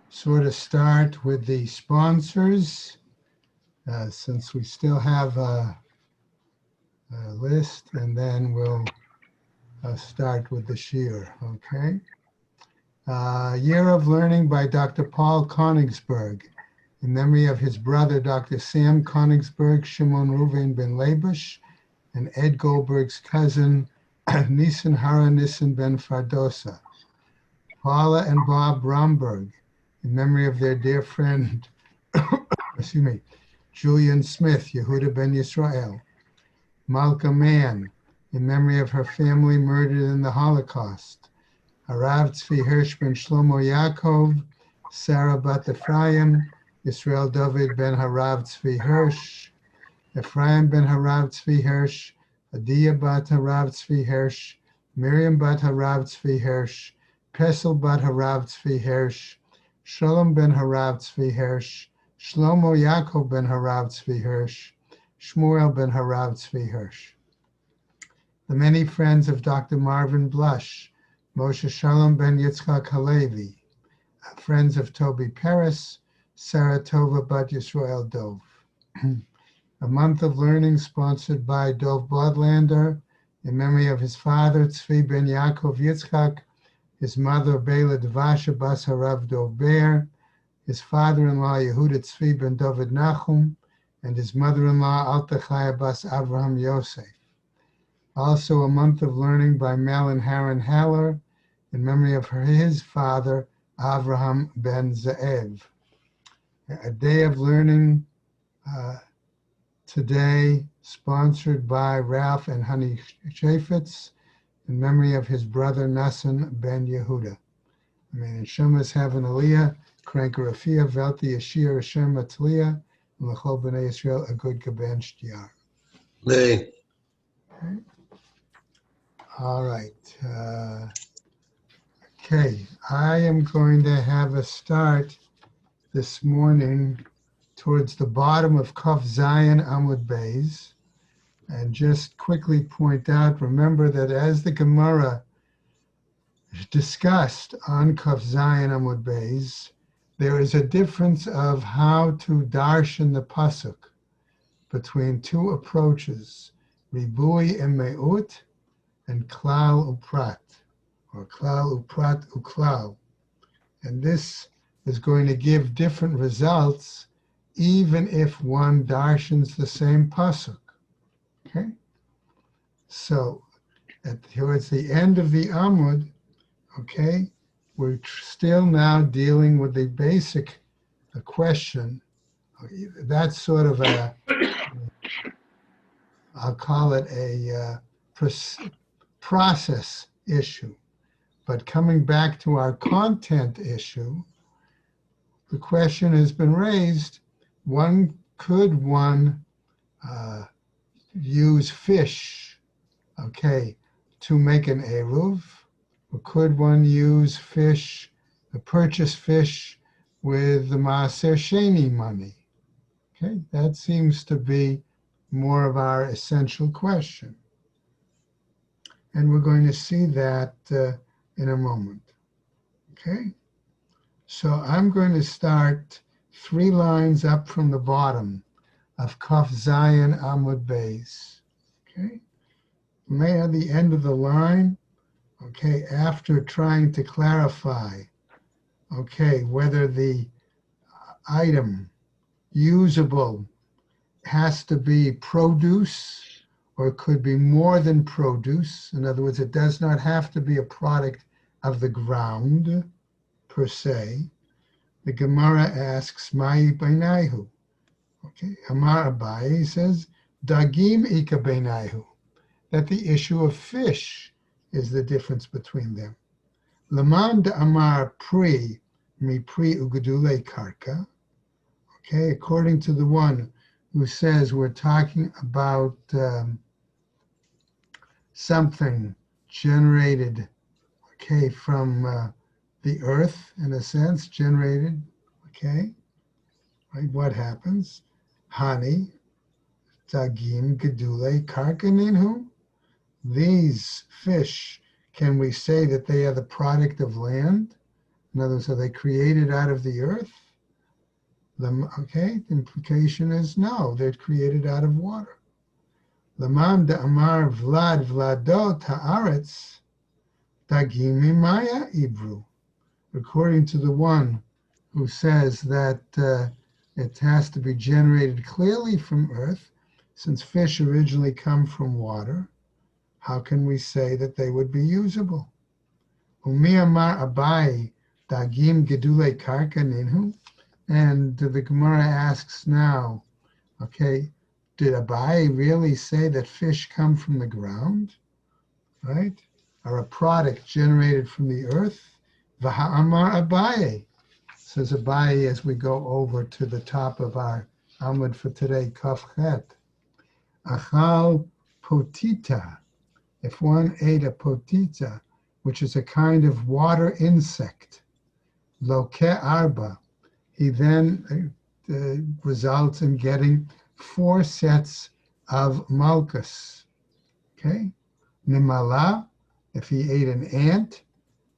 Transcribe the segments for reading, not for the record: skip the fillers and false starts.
Sort of start with the sponsors, since we still have a list, and then we'll start with the shir, okay? Year of Learning by Dr. Paul Konigsberg, in memory of his brother, Dr. Sam Konigsberg, Shimon Ruven ben Labush, and Ed Goldberg's cousin, Nisan Hara Nisan ben Fardosa. Paula and Bob Bromberg, in memory of their dear friend, excuse me, Julian Smith, Yehuda ben Yisrael. Malka Mann, in memory of her family murdered in the Holocaust. Harav Tzvi Hirsch ben Shlomo Yaakov, Sarah bat Ephraim, Yisrael David ben Harav Tzvi Hirsch, Ephraim ben Harav Tzvi Hirsch, Adiya bat Harav Tzvi Hirsch, Miriam bat Harav Tzvi Hirsch, Pesel bat Harav Tzvi Hirsch, Shalom ben Harav Tzvi Hirsch, Shlomo Yaakov ben Harav Tzvi Hirsch, Shmuel ben Harav Tzvi Hirsch. The many friends of Dr. Marvin Blush, Moshe Shalom ben Yitzchak Halevi, friends of Toby Paris, Sarah Tova bat Yisrael Dov. A month of learning sponsored by Dov Bloodlander in memory of his father Tzvi ben Yaakov Yitzchak, his mother Bela Devasha bas Harav Dov Bear, his father-in-law Yehuda Tzvi ben David Nachum, and his mother-in-law Alta Chaya bas Avraham Yosef. Also a month of learning by Mel and Haran Haller in memory of his father Avraham ben Ze'ev. A day of learning today sponsored by Ralph and Honey Chaffetz in memory of his brother Nassan ben Yehuda. I mean, Shemas Havan Aliyah, Kranker Afia, Velti Yashir, Hashem Matliya, and L'chol B'nai Yisrael, a good Gaben Shtiyar. Hey. Okay. All right. Okay, I am going to have a start this morning towards the bottom of Kaf Zayin Amud Beis, and just quickly point out, remember that as the Gemara discussed on Kaf Zayin Amud Beis, there is a difference of how to darshan the pasuk between two approaches, Ribui and Me'ut, and Klal Uprat, or Klal Uprat Uklal. And this is going to give different results even if one darshans the same pasuk. Okay? So, towards the end of the Amud, okay, we're still now dealing with the basic question. That's sort of a, I'll call it a process issue. But coming back to our content issue, the question has been raised, could one use fish, okay, to make an eruv? Or could one use fish, purchase fish with the Maaser Sheni money? Okay, that seems to be more of our essential question. And we're going to see that in a moment. Okay, so I'm going to start 3 lines up from the bottom of Kaf Zayin Amud Beis. Okay, at the end of the line, okay, after trying to clarify, okay, whether the item usable has to be produce or could be more than produce. In other words, it does not have to be a product of the ground per se. The Gemara asks, Mai Bainaihu? Okay, Amar Abai says, Dagim Ika Bainaihu, that the issue of fish is the difference between them. Laman de Amar Pri, Mi Pri Ugudule Karka. Okay, according to the one who says we're talking about something generated, okay, from the earth, in a sense, generated, okay, right? What happens? Hani, Dagim, Gedule, Karkaninhu. These fish, can we say that they are the product of land? In other words, are they created out of the earth? Okay, the implication is no, they're created out of water. Laman de Amar Vlad Vladot Haaretz Dagim Mimaya Ibru. According to the one who says that it has to be generated clearly from earth, since fish originally come from water, how can we say that they would be usable? Umi Amar Abai Dagim Gedule Karka Ninhu. And the Gemara asks now, okay, did Abai really say that fish come from the ground, right? Are a product generated from the earth? V'ha'amar Abai, says Abai as we go over to the top of our Amud for today, Kaf Chet. Achal potita, if one ate a potita, which is a kind of water insect, loke arba, he then results in getting 4 sets of malchus. Okay? Nimala, if he ate an ant,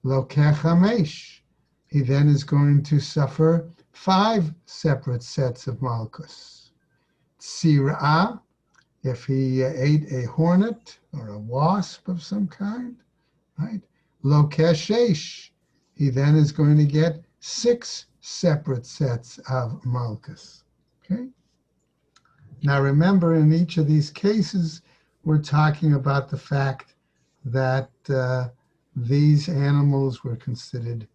lokeh chamesh, he then is going to suffer 5 separate sets of malchus. Tsira'ah, if he ate a hornet or a wasp of some kind, right? Lokeh sheish, he then is going to get 6 separate sets of malchus. Okay? Now remember, in each of these cases, we're talking about the fact that these animals were considered,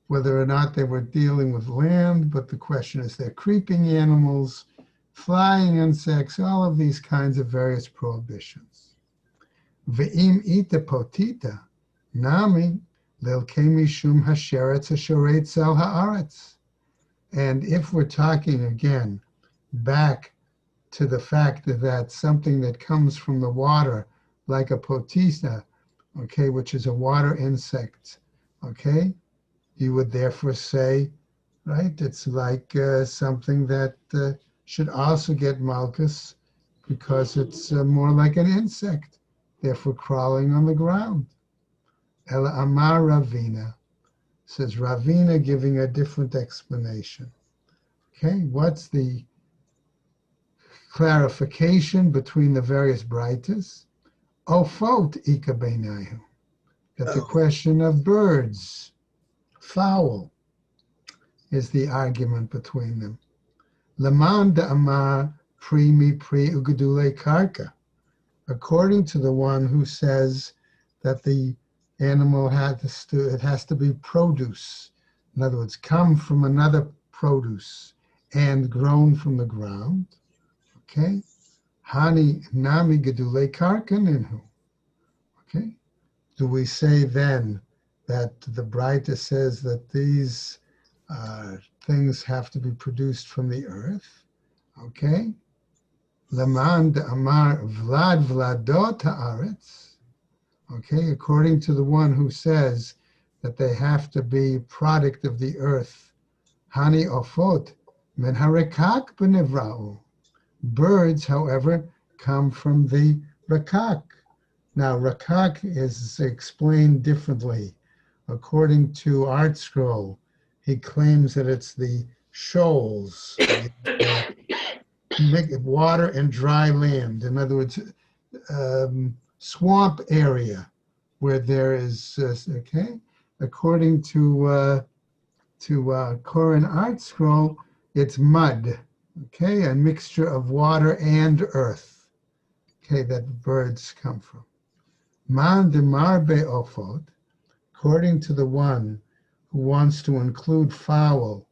whether or not they were dealing with land, but the question is they're creeping animals, flying insects, all of these kinds of various prohibitions. Ve'im ita potita, nami, and if we're talking again back to the fact that something that comes from the water, like a potita, okay, which is a water insect, okay, you would therefore say, right, it's like something that should also get malchus because it's more like an insect, therefore crawling on the ground. Ela Amar Ravina, says Ravina giving a different explanation. Okay, what's the clarification between the various braitas? Ofot ika beinayu, that the question of birds, fowl, is the argument between them. Laman de Amar Pri Ugedule Karka, according to the one who says that the animal has to be produce. In other words, come from another produce and grown from the ground. Okay? Hani nami gedule karkaninhu. Okay? Do we say then that the Braita says that these things have to be produced from the earth? Okay? Laman de amar vlad vladot haaretz. Okay, according to the one who says that they have to be product of the earth. Hani ofot men harekak benevra'u. Birds, however, come from the rakak. Now, rakak is explained differently. According to Art Scroll, he claims that it's the shoals, water and dry land. In other words, swamp area where there is, okay, according to Koran Art Scroll, it's mud, okay, a mixture of water and earth, okay, that birds come from. Man de marbe ofot, according to the one who wants to include fowl,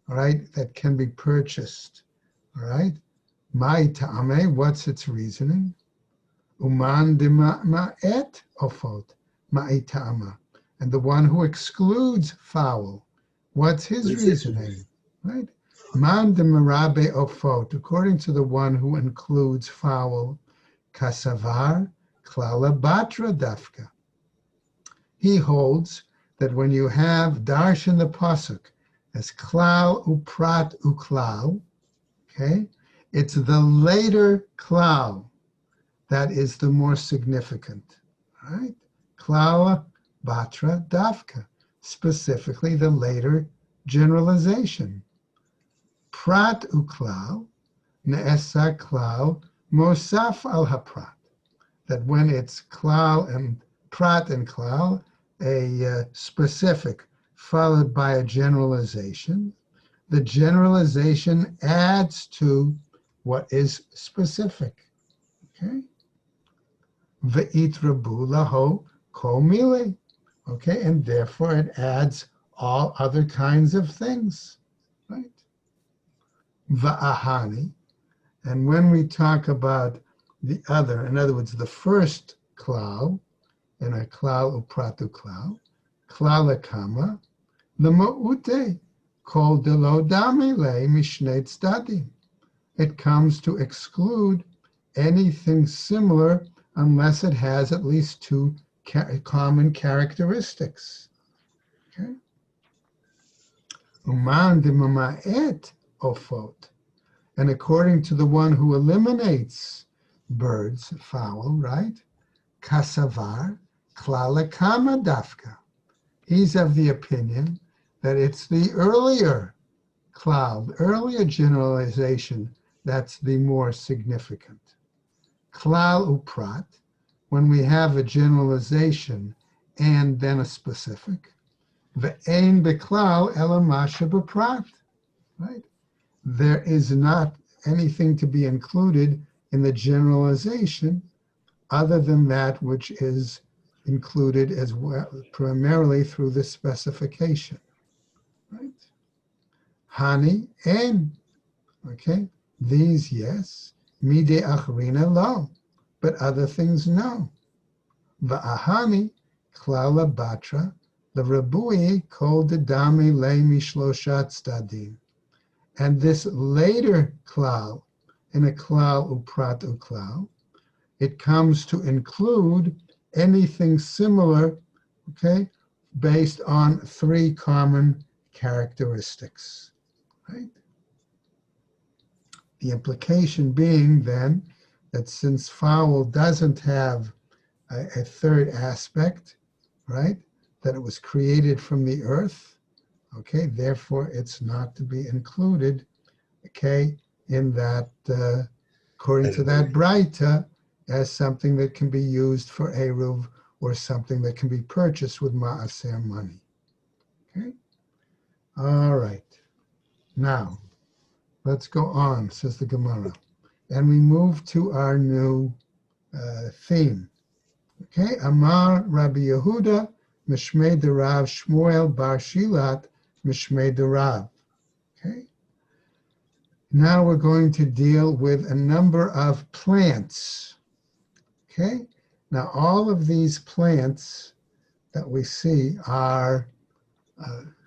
all right, that can be purchased, all right, mai ta'ame, what's its reasoning? Uman de ma'et ofot, ma'i ta'ama, and the one who excludes fowl, what's his reasoning, right? Man de marabe ofot, according to the one who includes fowl, kasavar klala batra dafka. He holds that when you have darsh in the pasuk as klal uprat uklal, okay, it's the later klal that is the more significant, right? Klala batra dafka, specifically the later generalization. Prat uklal, ne'esa klal, mosaf al haprat. That when it's klal and prat and klal, a specific followed by a generalization, the generalization adds to what is specific. Okay? Ve'itrabu laho kol mile. Okay, and therefore it adds all other kinds of things, right? Va'ahani, and when we talk about the other, in other words, the first klal, in a klal upratu klal, klal kama, the ma'ute, kol delo dame le mishnei tzdadim. It comes to exclude anything similar unless it has at least two common characteristics. Okay. Uman de mama'et ofot. And according to the one who eliminates birds, fowl, right? Kasavar, klala kama dafka. He's of the opinion that it's the earlier klal, earlier generalization that's the more significant. Klal uprat, when we have a generalization and then a specific. Ve'ein beklal elamasha beprat, right? There is not anything to be included in the generalization other than that which is included as well, primarily through the specification, right? Hani and, okay, these yes, mide achrina lo, but other things no. Va'ahani klala batra l'rabui kol dedami le mishloshat stadim. And this later klal, in a klal uprat uklal, it comes to include anything similar, okay, based on three common characteristics, right? The implication being then that since fowl doesn't have a third aspect, right, that it was created from the earth, okay, therefore it's not to be included, okay, in that, according to that braita, as something that can be used for eruv or something that can be purchased with ma'aser money. Okay? All right. Now, let's go on, says the Gemara. And we move to our new theme. Okay? Amar Rabbi Yehuda, Mishmei Derav Shmuel Bar Shilat, Mishmei Derav. Okay? Now we're going to deal with a number of plants. Okay? Now all of these plants that we see are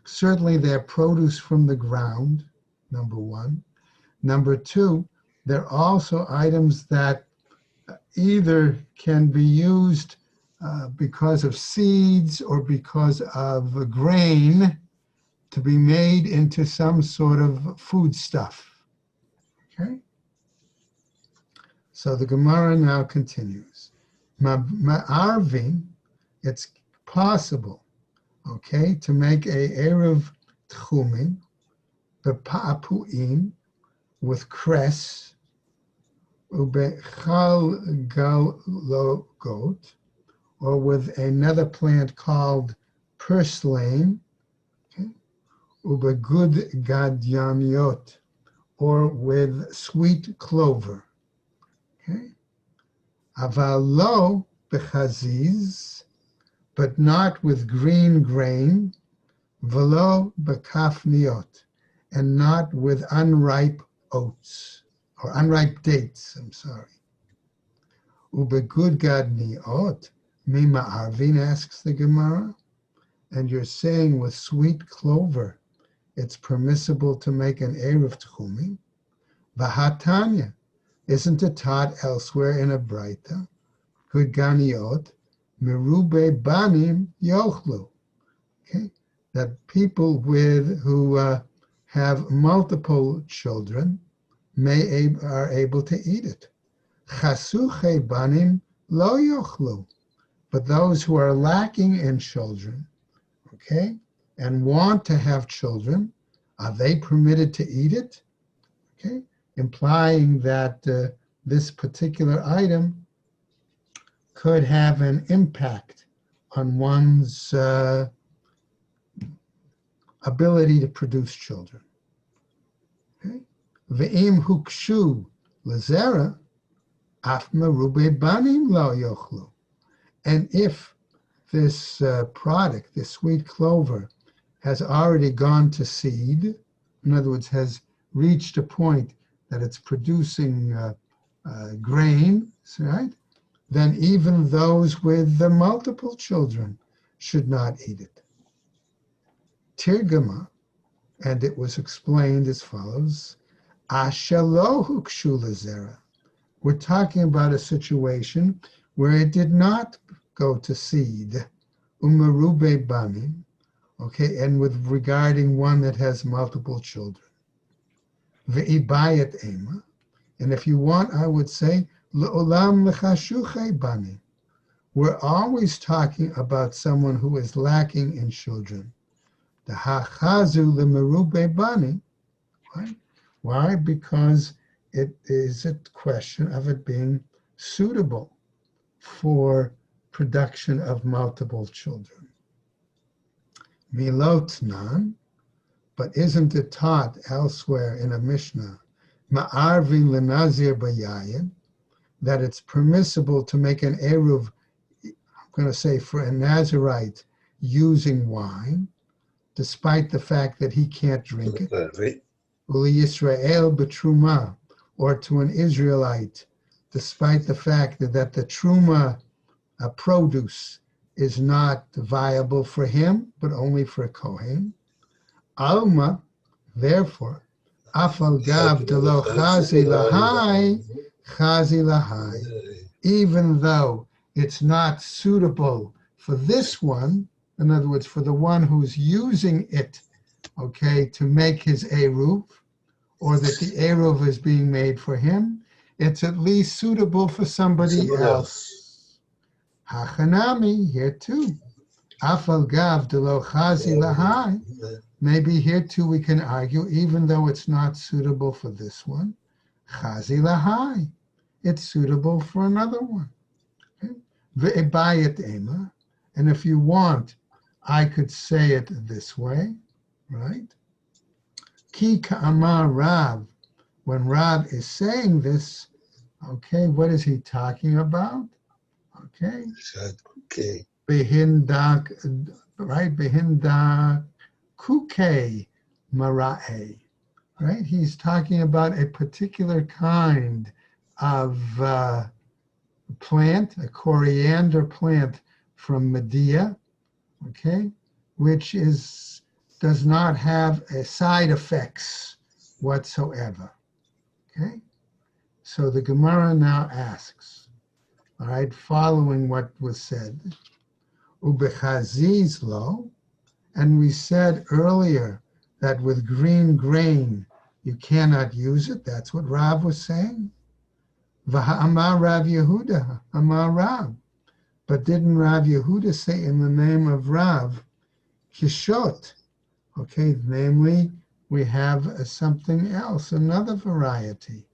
certainly they're produce from the ground, number one. Number two, they're also items that either can be used because of seeds or because of grain to be made into some sort of food stuff. Okay? So the Gemara now continues. Ma'arvin, it's possible, okay, to make a erev tchumin, bepa'apu'in, with cress, ubechal galogot, or with another plant called purslane, okay, ubegud gadyaniot, or with sweet clover. Okay. Avalo bechaziz, but not with green grain, velo bekafniot, and not with unripe oats, or unripe dates, I'm sorry. Ubegud gadniot, mima arvin, asks the Gemara, and you're saying with sweet clover, it's permissible to make an erev tchumin. Vahatanya, isn't it taught elsewhere in a braita? Good ganiot, merube banim yochlu. Okay, that people who have multiple children are able to eat it. Chasuche banim lo yochlu, but those who are lacking in children, okay, and want to have children, are they permitted to eat it? Okay, implying that this particular item could have an impact on one's ability to produce children. Okay? Ve'im hukshu lezera, af merube banim lo yochlu. And if this product, this sweet clover, has already gone to seed, in other words, has reached a point that it's producing grain, right? Then even those with the multiple children should not eat it. Tirgama, and it was explained as follows: Ashalo hukshu lezera. We're talking about a situation where it did not go to seed, umerube banim, okay, and with regarding one that has multiple children. Ve'ibayat ema, and if you want, I would say, le'olam lechashuche banim. We're always talking about someone who is lacking in children. The hachazu lemerube banim. Why? Because it is a question of it being suitable for production of multiple children. Milotnan, but isn't it taught elsewhere in a Mishnah, ma'arvin lenazir bayayin, that it's permissible to make an eruv, I'm going to say for a Nazirite, using wine, despite the fact that he can't drink it. Uli Yisrael betruma, or to an Israelite, despite the fact that the truma produce is not viable for him, but only for Kohen. Alma, therefore, afal gav delo chazi lahai, even though it's not suitable for this one, in other words, for the one who's using it, okay, to make his eruv, or that the eruv is being made for him, it's at least suitable for somebody else. Hachanami, here too. Afal gav delo chazi lahai. Maybe here too we can argue, even though it's not suitable for this one, chazi lahai, it's suitable for another one. Ve'ibayat ema, and if you want, I could say it this way, right? Ki ka'amar Rav, when Rav is saying this, okay, what is he talking about? Okay. Behinda, right? Behinda kuke mara'e, right? He's talking about a particular kind of plant, a coriander plant from Medea, okay, which does not have side effects whatsoever, okay? So the Gemara now asks, all right, following what was said, ubechaziz lo, and we said earlier that with green grain you cannot use it. That's what Rav was saying. V'ha'amar Rav Yehuda, Amar Rav. But didn't Rav Yehuda say in the name of Rav, kishot? Okay, namely, we have something else, another variety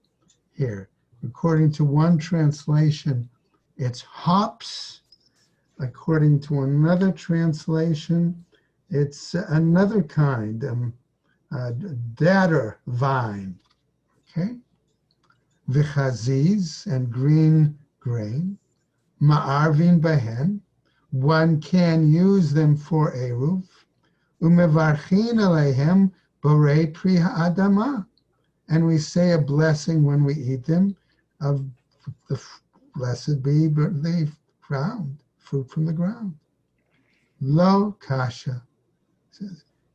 here. According to one translation, it's hops. According to another translation, it's another kind, datter vine, okay? V'chaziz, and green grain. Ma'arvin behen, one can use them for eruv. Umevarchin aleihem borei pri ha'adama, and we say a blessing when we eat them of the blessed be the ground, fruit from the ground. Lo kasha.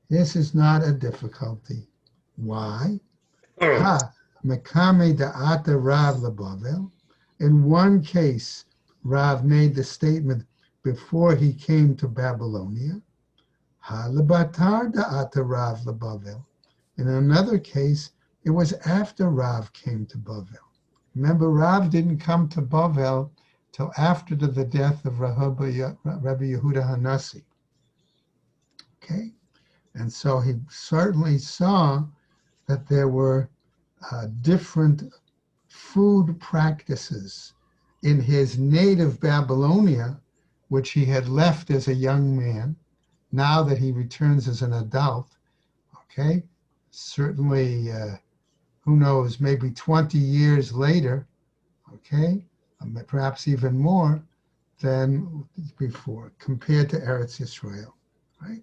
This is not a difficulty. Why? Ha, mekame da'ata Rav lebavel. In one case, Rav made the statement before he came to Babylonia. Ha lebatar da'ata Rav lebavel. In another case, it was after Rav came to Bavel. Remember, Rav didn't come to Bavel till after the death of Rabbi Yehuda Hanassi. Okay? And so he certainly saw that there were different food practices in his native Babylonia, which he had left as a young man. Now that he returns as an adult, okay, certainly, who knows, maybe 20 years later, okay, perhaps even more than before, compared to Eretz Yisrael, right?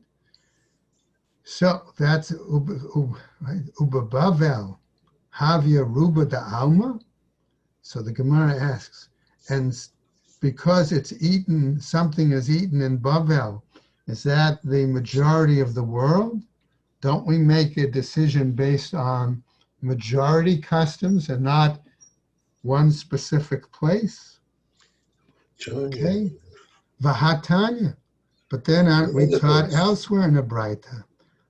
So that's right? Uba Bavel, Havia Ruba da Alma. So the Gemara asks, and because it's eaten, something is eaten in Bavel, is that the majority of the world? Don't we make a decision based on majority customs and not one specific place? Okay. Vahatanya. But then aren't we taught elsewhere in the Braita?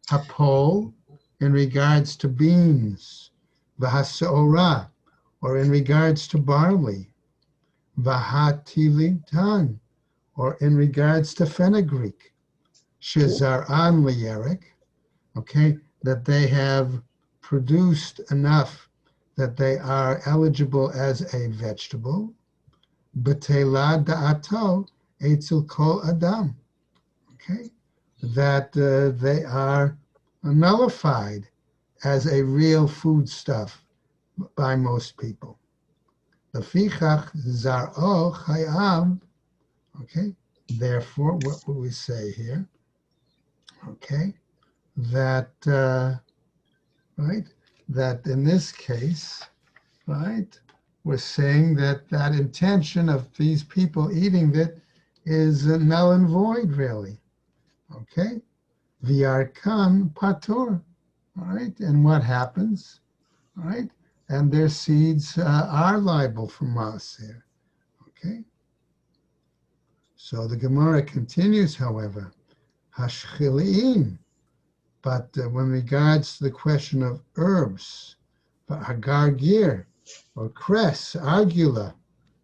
Hapol, in regards to beans. Vahaseorah, or in regards to barley. Vahatilitan, or in regards to fenugreek. Shizar'an liyerek, okay, that they have produced enough that they are eligible as a vegetable. B'tela da'ato etzel kol adam, okay, that they are nullified as a real foodstuff by most people. Lefichach zar'o chayav, okay, therefore, what will we say here? Okay, that, right, that in this case, right, we're saying that that intention of these people eating it is null and void, really. Okay, v'yarkan patur, all right, and what happens, all right, and their seeds are liable from us here, okay. So the Gemara continues, however, hashchiliim, but when regards to the question of herbs, agargir, or cress, argula,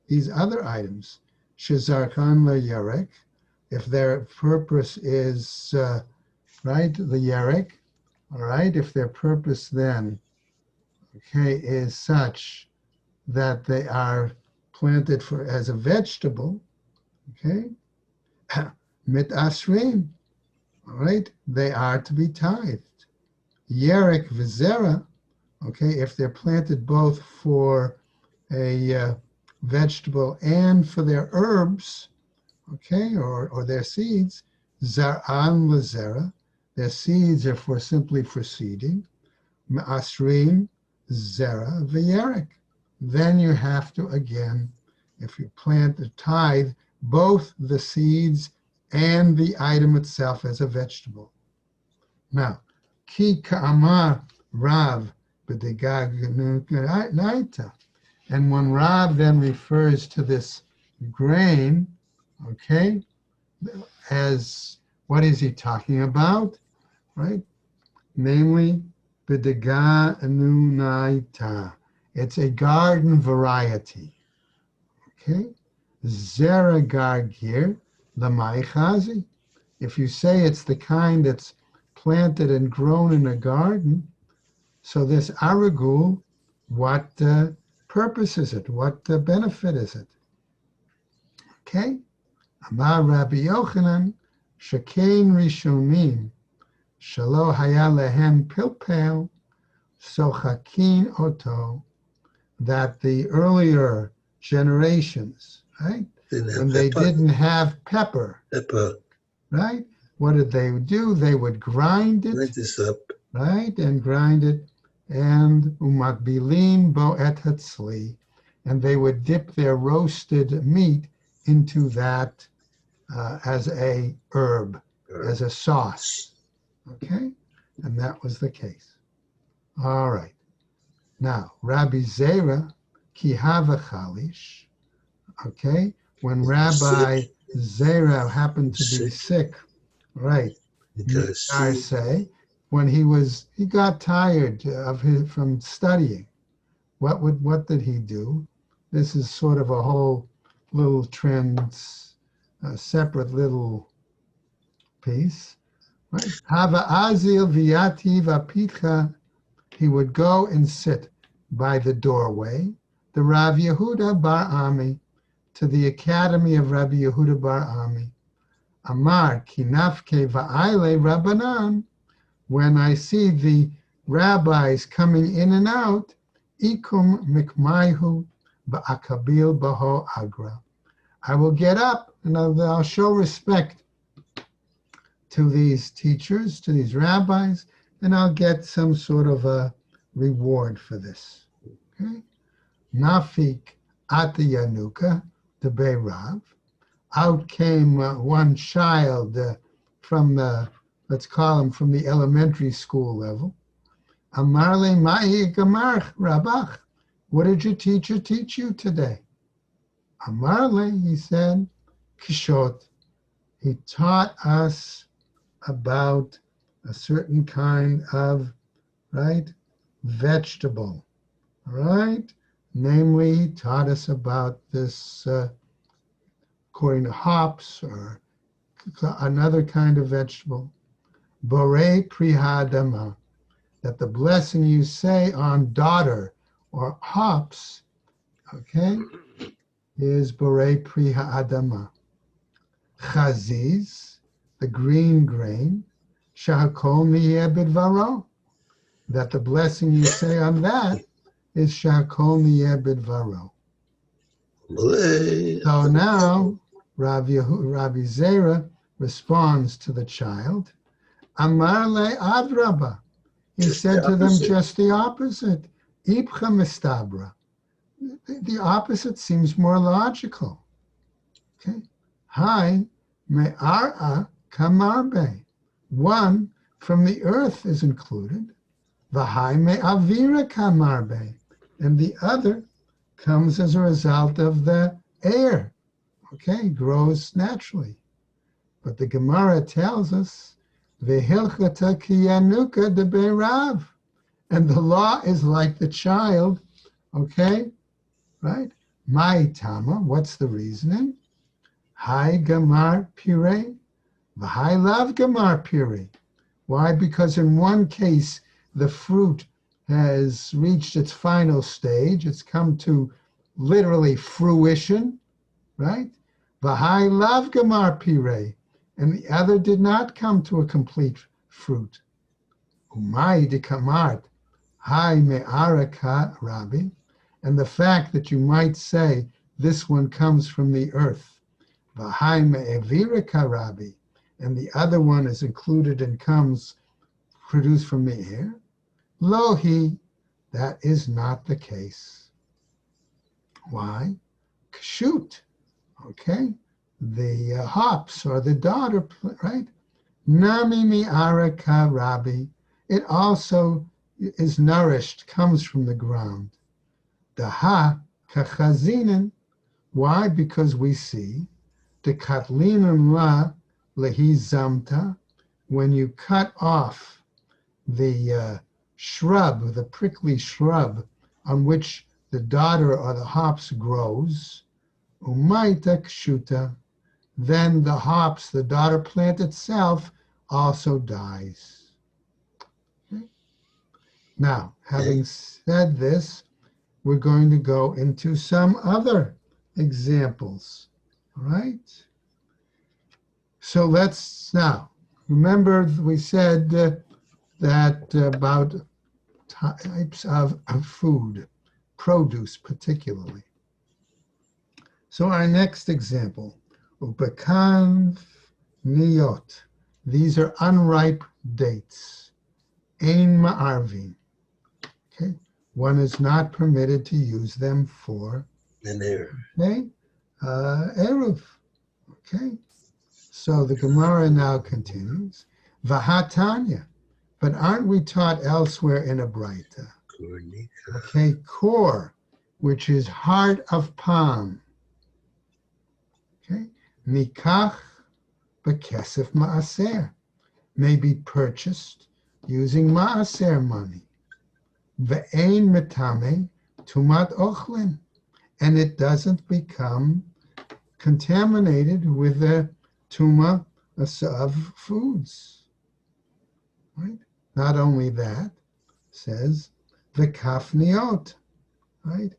these other items, shizarkan yarek, if their purpose is, right, the yarek, all right, if their purpose then, okay, is such that they are planted for as a vegetable, okay, mit asrim, all right, they are to be tithed. Yerek v'zera, okay, if they're planted both for a vegetable and for their herbs, okay, or their seeds, zar'an l'zera, their seeds are for simply for seeding, ma'asrim zera v'yerek. Then you have to, again, if you plant the tithe, both the seeds and the item itself as a vegetable. Now, ki ka'amar Rav b'degag, and when Rav then refers to this grain, okay, as what is he talking about, right? Namely, b'deganunaita. It's a garden variety, okay? Zera gargir lamai chazi. If you say it's the kind that's planted and grown in a garden, so this arugul, what purpose is it? What benefit is it? Okay? Amar Rabbi Yochanan, Shekain Rishonim, Shalo Haya Lehem Pilpel, Sochakin Oto, that the earlier generations, right? When they didn't have pepper, right? What did they do? They would grind it, right? And grind it, and umakbilin bo et hatzli, and they would dip their roasted meat into that as a herb, as a sauce, okay? And that was the case. All right. Now, Rabbi Zera, kihava chalish, okay? When Rabbi Zera happened to be sick, right? I say, when he got tired from studying. What did he do? This is sort of a whole little separate little piece. Right? Hava azil viati vapitcha. He would go and sit by the doorway. The Rav Yehuda Bar Ami, to the academy of Rabbi Yehuda Bar Ami. Amar kinafke va'ayle Rabbanan. When I see the rabbis coming in and out, ikum mikmaihu ba'akabil baho agra. I will get up and I'll show respect to these teachers, to these rabbis, and I'll get some sort of a reward for this. Okay? Nafik atayanuka the Beirav. Out came one child from the, let's call him from the elementary school level. Amarle ma'i gamarch rabach. What did your teacher teach you today? Amarle, he said, kishot. He taught us about a certain kind of, right, vegetable, right? Namely, he taught us about this, according to hops or another kind of vegetable, borei prihadama, that the blessing you say on daughter or hops, okay, is borei prihadama. Chaziz, the green grain, shahakol niyeh bidvaro, that the blessing you say on that is shahakol niyeh bidvaro. So now, Rabbi Zera responds to the child, Amar le adraba. He said to them just the opposite. Ipcha mistabra. The opposite seems more logical. Okay. Hai me'ara kamarbe. One from the earth is included. V'hai me'avira kamarbe. And the other comes as a result of the air. Okay, grows naturally. But the Gemara tells us, V'hilchata kiyanuka de beirav. And the law is like the child. Okay, right? Mai tama, what's the reasoning? Hai gamar pire, v'hai lav gamar pire. Why? Because in one case, the fruit has reached its final stage. It's come to literally fruition, right? V'hai lav gamar pire. And the other did not come to a complete fruit. Umay de kamart, hai me'araka rabbi. And the fact that you might say this one comes from the earth, v'hai me'eviraka rabbi, and the other one is included and comes produced from the air, lohi, that is not the case. Why? Kshut, okay? The hops or the daughter, right? Nami mi'araka rabbi. It also is nourished, comes from the ground. Daha kachazinin. Why? Because we see the katlinum la lehi zamta. When you cut off the shrub, the prickly shrub on which the daughter or the hops grows, umaita kshuta, then the hops, the daughter plant itself, also dies. Okay? Now, having said this, we're going to go into some other examples, all right? So let's now, remember we said that about types of food, produce particularly. So our next example, Upekan niyot. These are unripe dates. Ein ma'arvin. Okay, one is not permitted to use them for eruv. Okay, so the Gemara now continues. Vahatanya, but aren't we taught elsewhere in a Braita? Okay, core, which is heart of palm. Okay, nikach bekesef maaser, may be purchased using maaser money. Ve'ein metame tumat ochlin, and it doesn't become contaminated with the tuma of foods. right? Not only that, says the kafniot, right?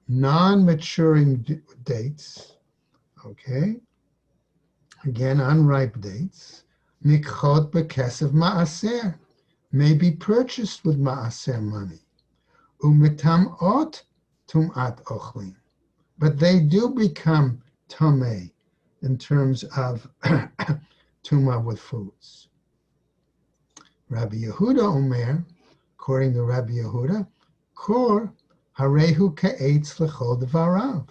Non-maturing dates, okay? Again, unripe dates. Nikchot bekesef ma'aser, may be purchased with ma'aser money. Umitamot tum'at ochlin, but they do become tameh in terms of tuma with foods. Rabbi Yehuda Omer, according to Rabbi Yehuda, Kor harehu ka'etz l'chol devarav.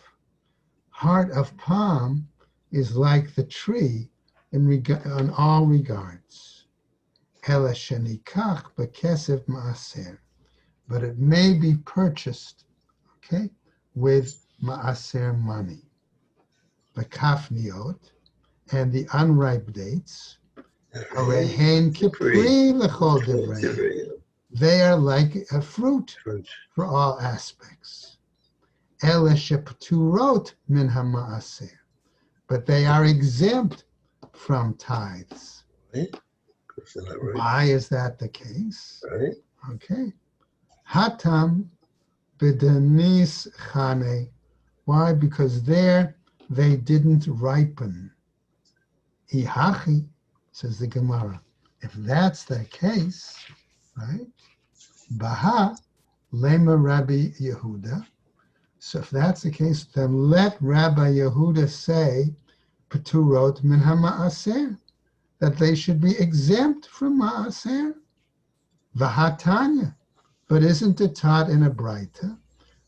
Heart of palm is like the tree in all regards. Ela shenikach bekesef ma'aser, but it may be purchased, okay, with ma'aser money. The kafniot and the unripe dates, harehen kipri l'chol divrei. They are like a fruit for all aspects. Ele shepturot min hama'aser, but they are exempt from tithes. Right? Right? Why is that the case? Right? Okay. Hatam b'denis chane. Why? Because there they didn't ripen. Ihachi, says the Gemara. If that's the case, right? Baha lema Rabbi Yehuda. So if that's the case, then let Rabbi Yehuda say, Peturot min hama'aser, that they should be exempt from ma'aser. Vahatanya, but isn't it taught in a Braita?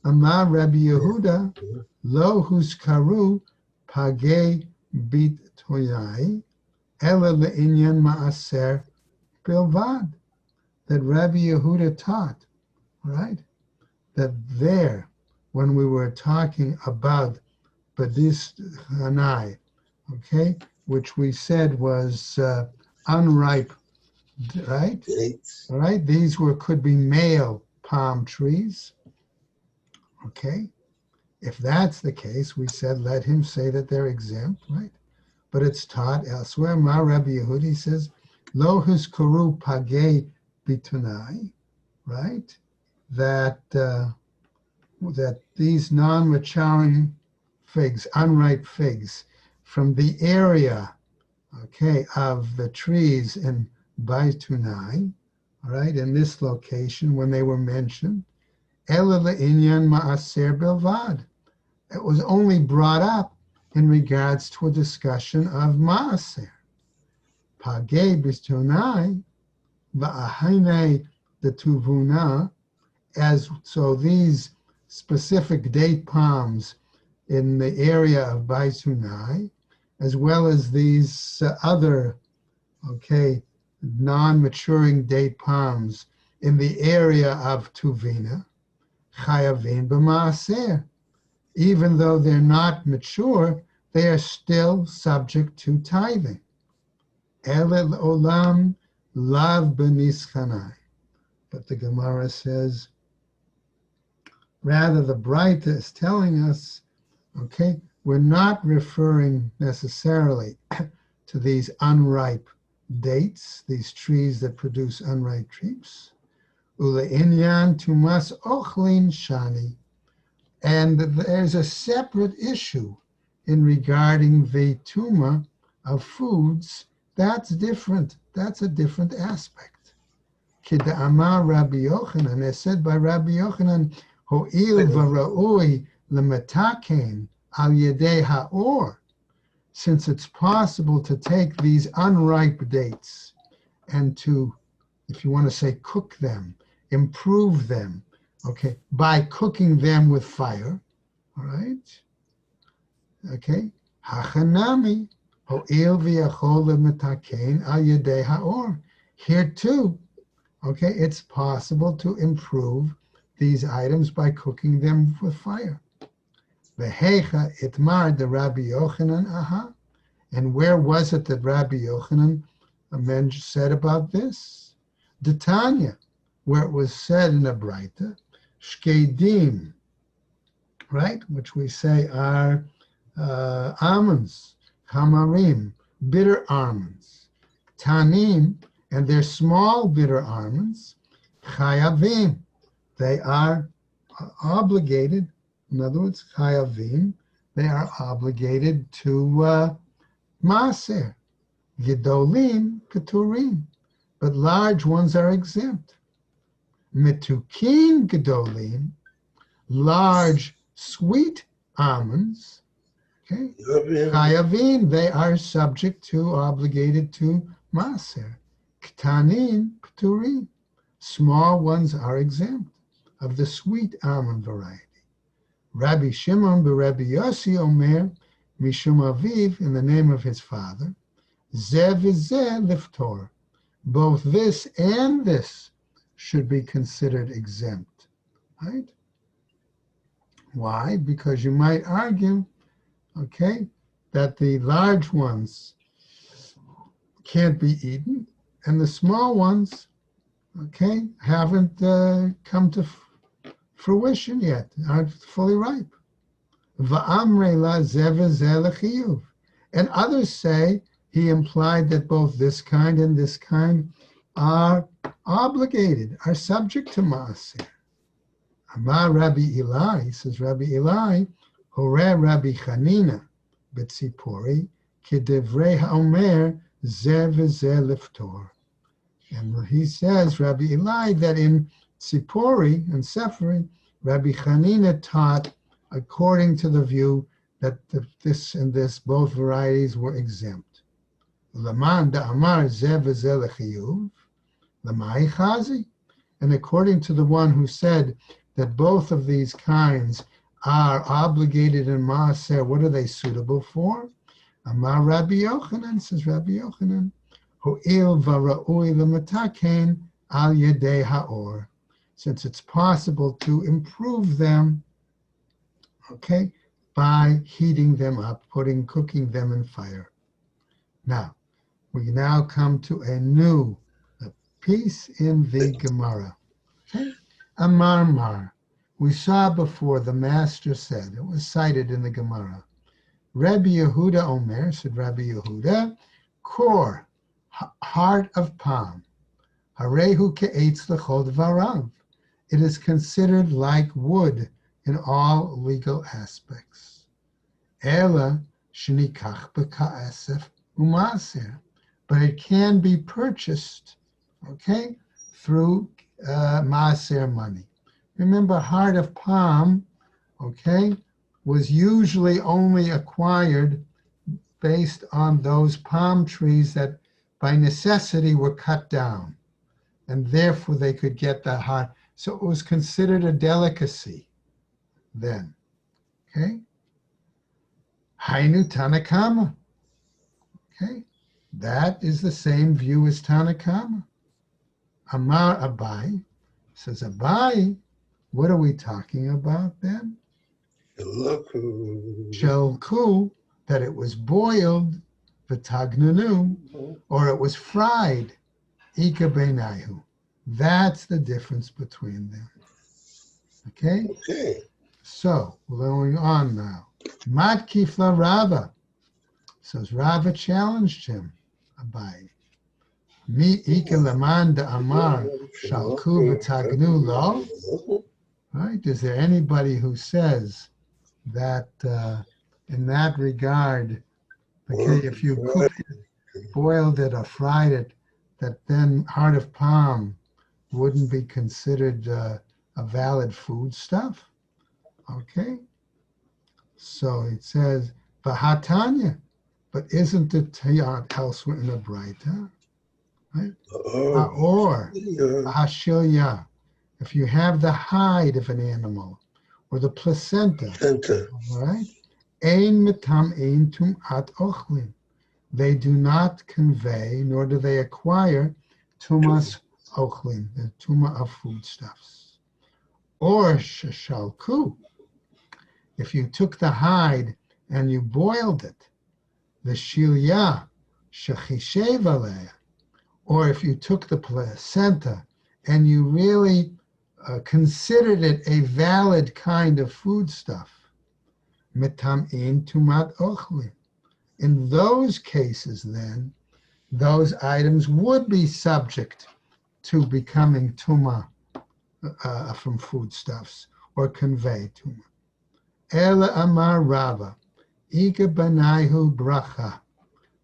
Amar Rabbi Yehuda, lo huskaru pagei bit toyai, ela le'inyan ma'aser bilvad. That Rabbi Yehuda taught, right? That there, when we were talking about Badis Hanai, okay, which we said was unripe, right? Dates. All right, these could be male palm trees, okay? If that's the case, we said let him say that they're exempt, right? But it's taught elsewhere. Ma Rabbi Yehudi says, lo huskuru pagei bitunai, right? That these non-maturing figs, unripe figs, from the area, okay, of the trees in Baitunai, all right, in this location when they were mentioned, Ela le'inyan ma'aser bilvad. It was only brought up in regards to a discussion of ma'aser. Pagei bistunai va'ahainei detuvuna, as so these specific date palms in the area of Baitunai, as well as these other, okay, non-maturing date palms in the area of Tuvina, chayavin b'maaser. Even though they're not mature, they are still subject to tithing. Elel olam lav b'nischanai. But the Gemara says, rather the Braita is telling us, okay, we're not referring necessarily to these unripe dates, these trees that produce unripe grapes. Ule inyan tumas ochlin shani. And there's a separate issue in regarding the tuma of foods. That's different. That's a different aspect. Kida amar Rabbi Yochanan, as said by Rabbi Yochanan, ho'il v'ra'ui l'metaken al yedei ha'or, since it's possible to take these unripe dates and to, if you want to say cook them, improve them, okay, by cooking them with fire, all right? Okay, hachanami ho'il v'yachol l'metaken al yedei ha'or. Here too, okay, it's possible to improve these items by cooking them with fire. Vehecha itmar de Rabbi Yochanan aha. And where was it that Rabbi Yochanan said about this? The Tanya, where it was said in the Braita, shkedim, right, which we say are almonds, hamarim, bitter almonds, tanim, and they're small bitter almonds, chayavim. They are obligated. In other words, chayavim. They are obligated to maaser. Gedolim keturim, but large ones are exempt. Metukin gedolim, large sweet almonds. Okay, chayavim. They are subject to, obligated to maaser. Ktanin keturim. Small ones are exempt of the sweet almond variety. Rabbi Shimon Rabbi Yossi Omer Mishum Aviv, in the name of his father, Zeh v'zeh liftor. Both this and this should be considered exempt. Right? Why? Because you might argue, okay, that the large ones can't be eaten and the small ones, okay, haven't come to fruition yet, aren't fully ripe. Va'amre la zeh v'zeh lechiyuv. And others say he implied that both this kind and this kind are obligated, are subject to maaser. Amar Rabbi Eli, says Rabbi Eli, Hore Rabbi Chanina b'tzipori kedevrei ha'omer zeh v'zeh liftor. And he says, Rabbi Eli, that in Tzipori and Sephri, Rabbi Chanina taught according to the view that this and this, both varieties, were exempt. Laman da'amar zeh v'zeh lechiyuv, lamai chazi. And according to the one who said that both of these kinds are obligated in maaser, what are they suitable for? Amar Rabbi Yochanan, says Rabbi Yochanan, ho'il v'ra'ui l'mataken al yedei ha'or. Since it's possible to improve them, okay, by heating them up, cooking them in fire. Now, we now come to a new piece in the Gemara. Okay? A marmar. We saw before, the master said, it was cited in the Gemara. Rabbi Yehuda Omer, said Rabbi Yehuda, kor, heart of palm, harehu ke'etz l'chol dvarav. It is considered like wood in all legal aspects. Ela shenikach b'ka'asef u'maser. But it can be purchased, okay, through maaser money. Remember, heart of palm, okay, was usually only acquired based on those palm trees that by necessity were cut down, and therefore they could get the heart. So it was considered a delicacy then, okay? Hainu Tanakama, okay? That is the same view as Tanakama. Amar Abai, says Abai, what are we talking about then? Shelku, that it was boiled, v'tagnanu, or it was fried, ika beinayu. That's the difference between them. Okay? Okay. So, going on now. Matkifla Rava. Says Rava challenged him, Abai. Mi ika laman da amar shalku v'tagnu lo. Right? Is there anybody who says that in that regard, okay, if you cooked it, boiled it, or fried it, that then heart of palm wouldn't be considered a valid foodstuff? Okay? So it says, Vahatanya, but isn't it elsewhere in the Braita? Right? Or Hashilya, if you have the hide of an animal or the placenta, all right? Ein mitam ein tum'at ochlin. They do not convey, nor do they acquire tumas ochlin, the tuma of foodstuffs. Or sheshalku, if you took the hide and you boiled it, the shilya shechishev aleh, or if you took the placenta and you really considered it a valid kind of foodstuff, metam'in tumat ochlin. In those cases, then, those items would be subject to becoming tuma from foodstuffs or convey tuma. Ela amar Rava, ika banaihu bracha.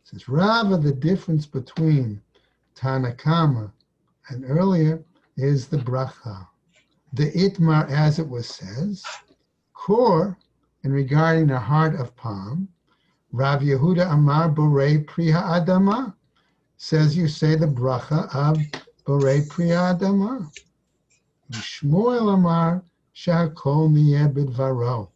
Says Rava, the difference between Tanakama and earlier is the bracha. The itmar, as it was says, kor, in regarding the heart of palm, Rav Yehuda amar borei priha adama, says you say the bracha of borei priha adama. Shmuel amar shakol miyeh bidvaro.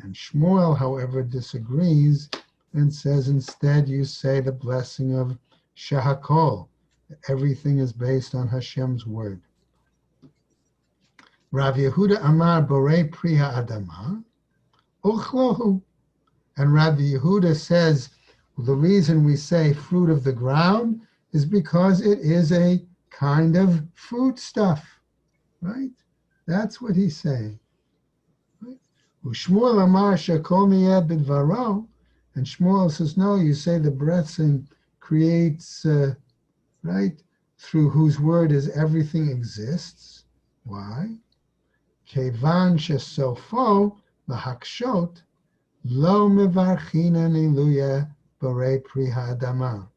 And Shmuel, however, disagrees and says instead you say the blessing of shahakol. Everything is based on Hashem's word. Rav Yehuda amar borei priha adama uchlohu. And Rabbi Yehuda says the reason we say fruit of the ground is because it is a kind of foodstuff, right? That's what he's saying. Shmuel amar shakol miyeh bidvaro, and Shmuel says, no, you say the blessing creates, right, through whose word is everything exists. Why? Kevan shesofo lahakshot lo mevarchin aleluya borei priha adama.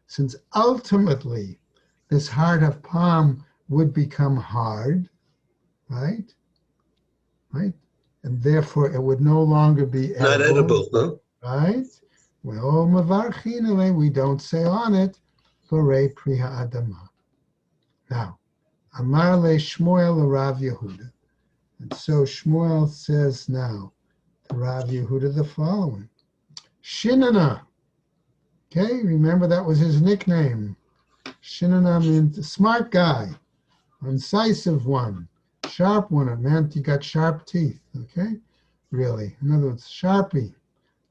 Since ultimately this heart of palm would become hard, right? Right? And therefore it would no longer be edible. Not edible, no? Right? Well, mevarchin ale, we don't say on it, borei priha adama. Now, amar le Shmuel Rav Yehuda. And so Shmuel says now to Rav Yehuda the following. Shinana. Okay, remember that was his nickname. Shinana means smart guy, incisive one, sharp one. It meant you got sharp teeth, okay? Really. In other words, sharpie.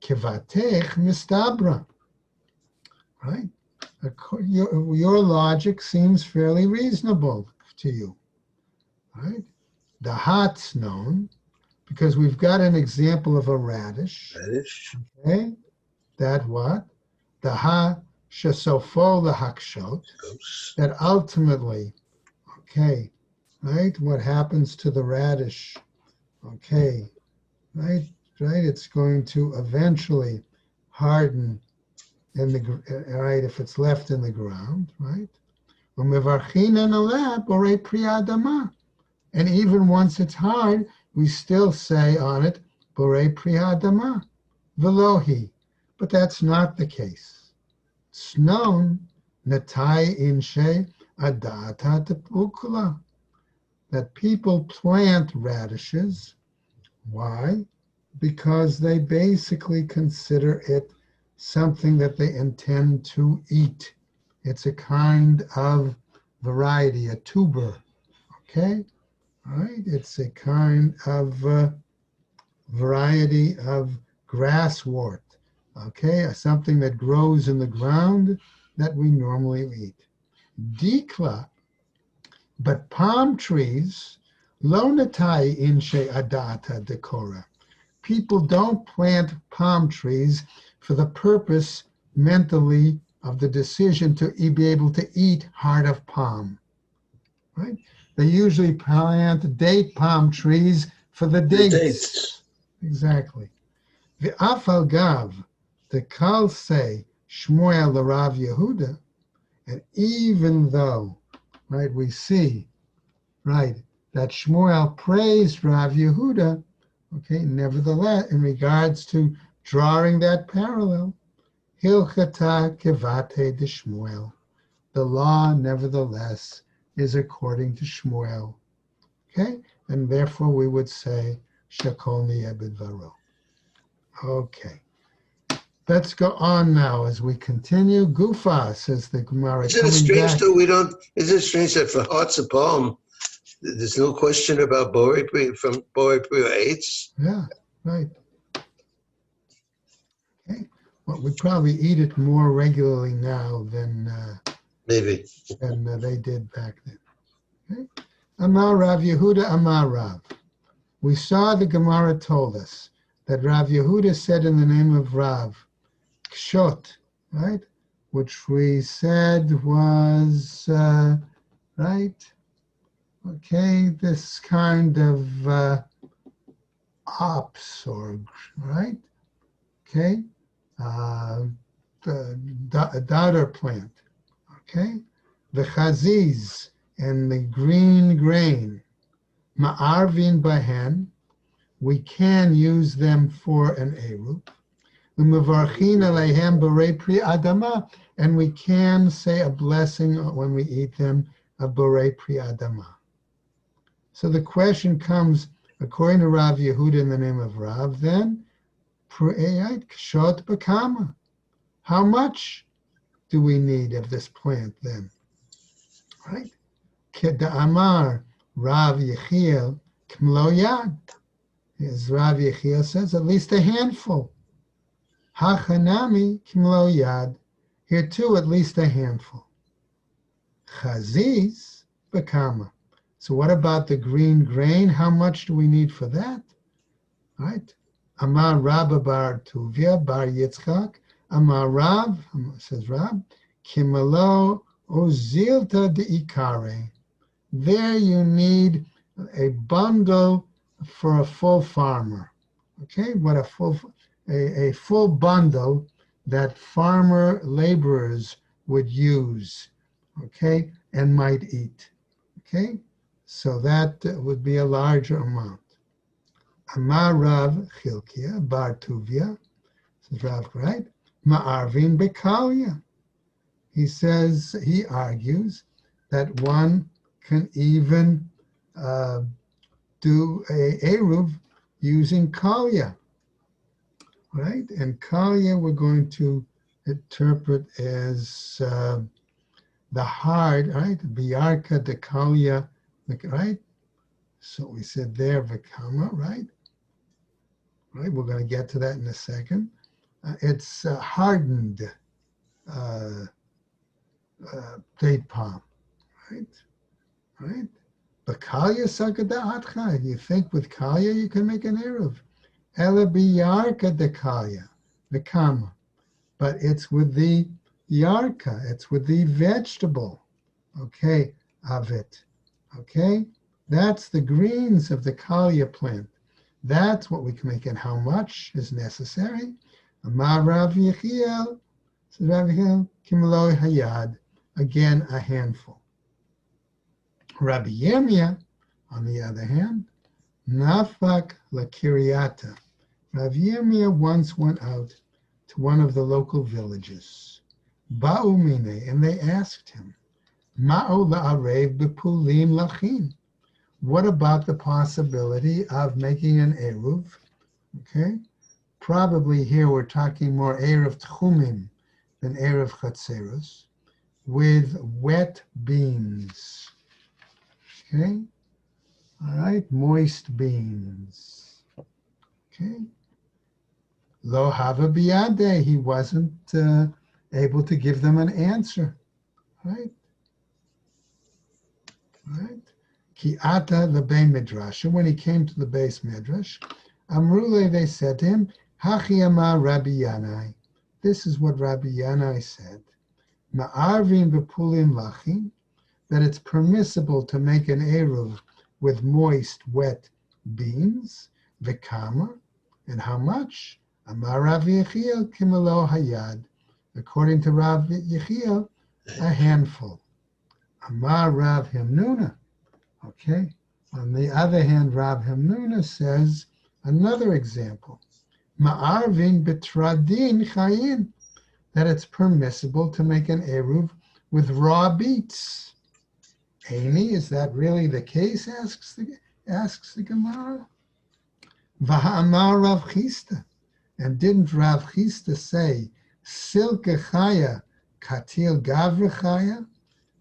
Kivatech mistabra. Right? Your logic seems fairly reasonable to you. Right? The hat's known because we've got an example of a radish. Radish. Okay? That what? The ha shesofo lahakshot. That ultimately, okay, right? What happens to the radish? Okay, right? It's going to eventually harden in the right if it's left in the ground, right? And even once it's hard, we still say on it, borei priha adama, velohi. But that's not the case. It's known, natai inshe adata tepukula, that people plant radishes. Why? Because they basically consider it something that they intend to eat. It's a kind of variety, a tuber, okay? All right, it's a kind of variety of grasswort, okay? Something that grows in the ground that we normally eat. Dikla, but palm trees, lo natai inshe adata decora. People don't plant palm trees for the purpose mentally of the decision to be able to eat heart of palm, right? They usually plant date palm trees for the dates. Exactly. The afal gav, the kal say Shmuel the Rav Yehuda, and even though, right, we see, right, that Shmuel praised Rav Yehuda, okay, nevertheless, in regards to drawing that parallel, Hilchata kevate de Shmuel. The law, nevertheless, is according to Shmuel. Okay? And therefore we would say, Shakol miyeh bidvaro. Okay. Let's go on now as we continue. Gufa, says the Gemara. Isn't it strange though isn't it strange that for hearts of palm, there's no question about borei from borei priya 8s? Yeah, right. Okay. Well, we probably eat it more regularly now than Maybe. than they did back then. Okay. Amar Rav Yehuda Amar Rav. We saw the Gemara told us that Rav Yehuda said in the name of Rav, Kshot, right? which we said was, right? Okay, this kind of ops, or, right? Okay, the daughter plant, okay? The chaziz and the green grain, ma'arvin bahen, we can use them for an eruv. U'mevarchin aleihem borei pri adama, and we can say a blessing when we eat them, a borei pri adama. So the question comes, according to Rav Yehuda in the name of Rav, then, kshot bakama. How much do we need of this plant then? Right? Keda'amar Rav Yechiel k'mlo yad. As Rav Yechiel says, at least a handful. Hachanami k'mlo yad. Here too, at least a handful. Chaziz bakama. So what about the green grain? How much do we need for that? Right? Amar Rabba bar Tuvia bar Yitzchak. Amar Rav, says Rav, Kimalo ozilta de ikare. There you need a bundle for a full farmer. Okay, what a full bundle that farmer laborers would use, okay, and might eat. Okay, so that would be a larger amount. Amar Rav Chilkia bar Tuvia, says Rav, right? Ma'arvin bekalia. He says, he argues that one can even do a eruv using kalia, right? And kalia we're going to interpret as the hard, right? Biarka de kalia, right? So we said there, vikama, right? Right, we're going to get to that in a second. It's hardened date palm, right? Right? Bakalia sakada. You think with kalia you can make an eruv? Ela biyarka de kalia, the kama, but it's with the yarka. It's with the vegetable, okay, of it, okay. That's the greens of the kalia plant. That's what we can make, and how much is necessary. Amar Rav Yechiel, says Rav Yechiel, kimlo hayad, again a handful. Rabbi Yirmiyah, on the other hand, nafak lakiriata. Rav Yirmiyah once went out to one of the local villages, ba'umine, and they asked him, ma'o la'arev bepulim lachin. What about the possibility of making an eruv? Okay, probably here we're talking more eruv tchumim than eruv chatzerus, with wet beans. Okay, all right, moist beans. Okay, lo hava biyade, he wasn't able to give them an answer. Right, right. Ki ata lebei midrash. And when he came to the base midrash, Amrule, they said to him, Hachi amar Rabbi Yanai. This is what Rabbi Yanai said. Ma'arvin bepulim lachin, that it's permissible to make an eruv with moist, wet beans, v'kama, and how much? Amar Rav Yechiel kimelo hayad. According to Rav Yechiel, a handful. Amar Rav Himnuna. Okay. On the other hand, Rav Himnuna says another example. Ma'arvin betradin chayin, that it's permissible to make an eruv with raw beets. Amy, is that really the case? Asks the Gemara. V'ha'amar Rav Chisda, and didn't Rav Chisda say silke chaya katil gavre chaya,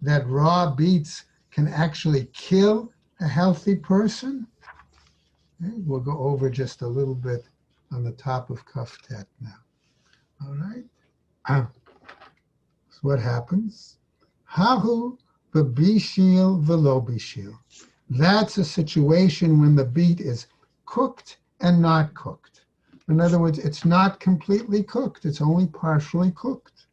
that raw beets can actually kill a healthy person? Okay, we'll go over just a little bit on the top of Kaftet now. All right. So what happens? Hahu b'bishil v'lo bishil. That's a situation when the beet is cooked and not cooked. In other words, it's not completely cooked. It's only partially cooked.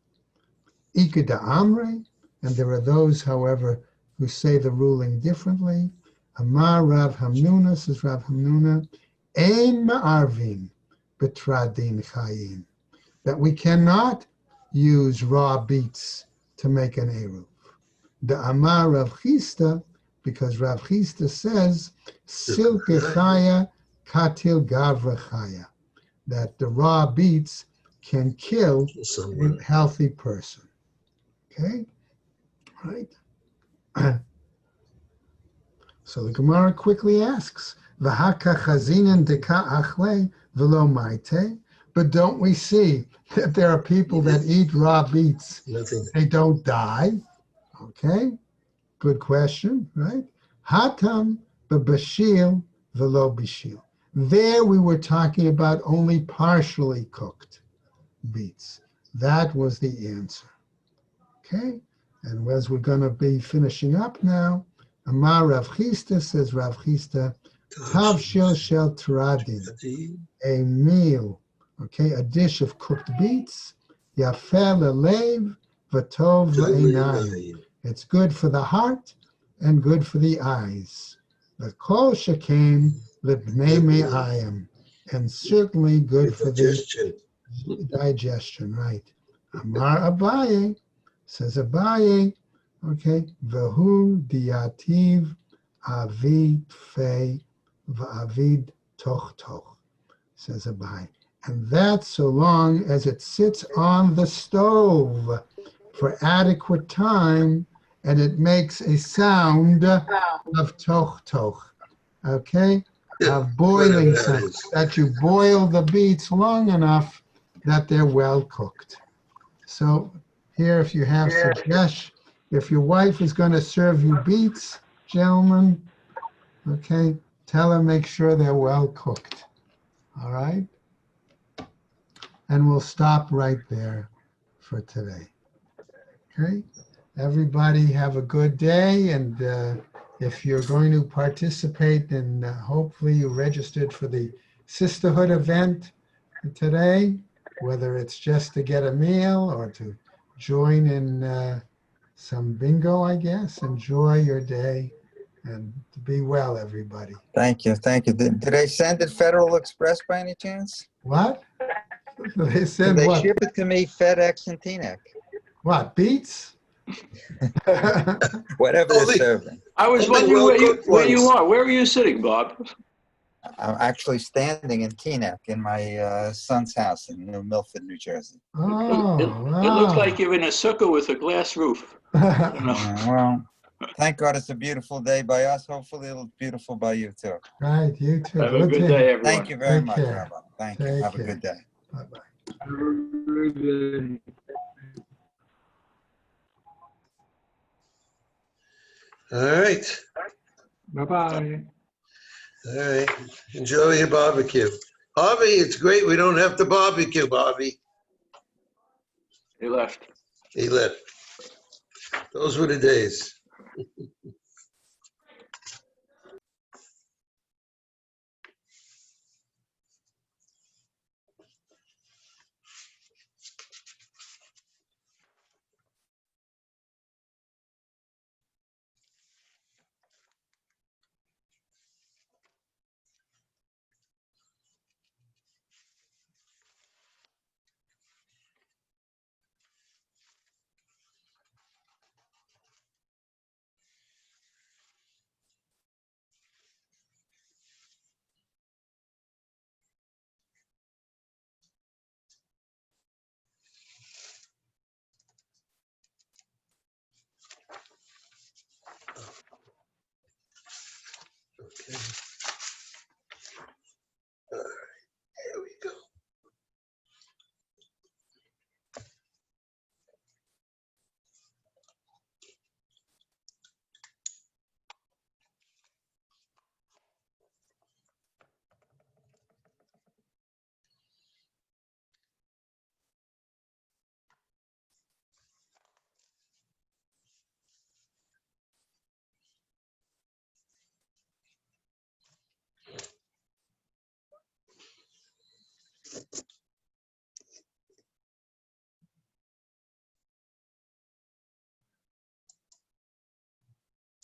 Ikeda Amre, and there are those, however, who say the ruling differently. Amar Rav Hamnuna, says Rav Hamnuna, Ein Ma'arvin Betradin Chayim, that we cannot use raw beets to make an eruv. The Amar Rav Chisda, because Rav Chisda says, Silke Chaya Katil Gavra Chaya, that the raw beets can kill a healthy person. Okay, right? So the Gemara quickly asks, V'haka chazinin deka achle v'lo maite, but don't we see that there are people that eat raw beets? They don't die. Okay, good question, right? Hatam b'bashil v'lo bishil. There we were talking about only partially cooked beets. That was the answer. Okay, and as we're going to be finishing up now, Amar Rav Chisda, says Rav Chisda, Tav shel Tradin, a meal, okay, a dish of cooked beets, Yafeh lelev v'tov l'einayim. It's good for the heart and good for the eyes. The kol shekain libnei me'ayim, and certainly good for the digestion, right? Amar Abaye, says Abaye, okay, Vehu diativ avid fei va'avid toch toch, says Abaye. And that's so long as it sits on the stove for adequate time and it makes a sound of toch toch, okay, of boiling sound, that you boil the beets long enough that they're well cooked. So here, if you have suggestions, if your wife is going to serve you beets, gentlemen, okay, tell her make sure they're well cooked. All right? And we'll stop right there for today. Okay? Everybody have a good day. And if you're going to participate, then hopefully you registered for the Sisterhood event today, whether it's just to get a meal or to join in some bingo, I guess. Enjoy your day and be well, everybody. Thank you. Thank you. Did they send it Federal Express by any chance? What? They Did said they what? ship it to me FedEx and TNEC? What, beets? Whatever they're serving. I was Only wondering well-cooked where you ones. are. Where are you sitting, Bob? I'm actually standing in TNEC in my son's house in New Milford, New Jersey. Oh, It looks wow. like you're in a sukkah with a glass roof. I don't know. Well, thank God it's a beautiful day by us. Hopefully it'll be beautiful by you too. Right, you too. Have a good day, everyone. Thank you very Take much, care. Rabbi. Thank you. Take Have a care. good day. Bye-bye. All right. Bye-bye. All right. Enjoy your barbecue. Harvey, it's great. We don't have to barbecue, Harvey. He left. He left. Those were the days. Okay.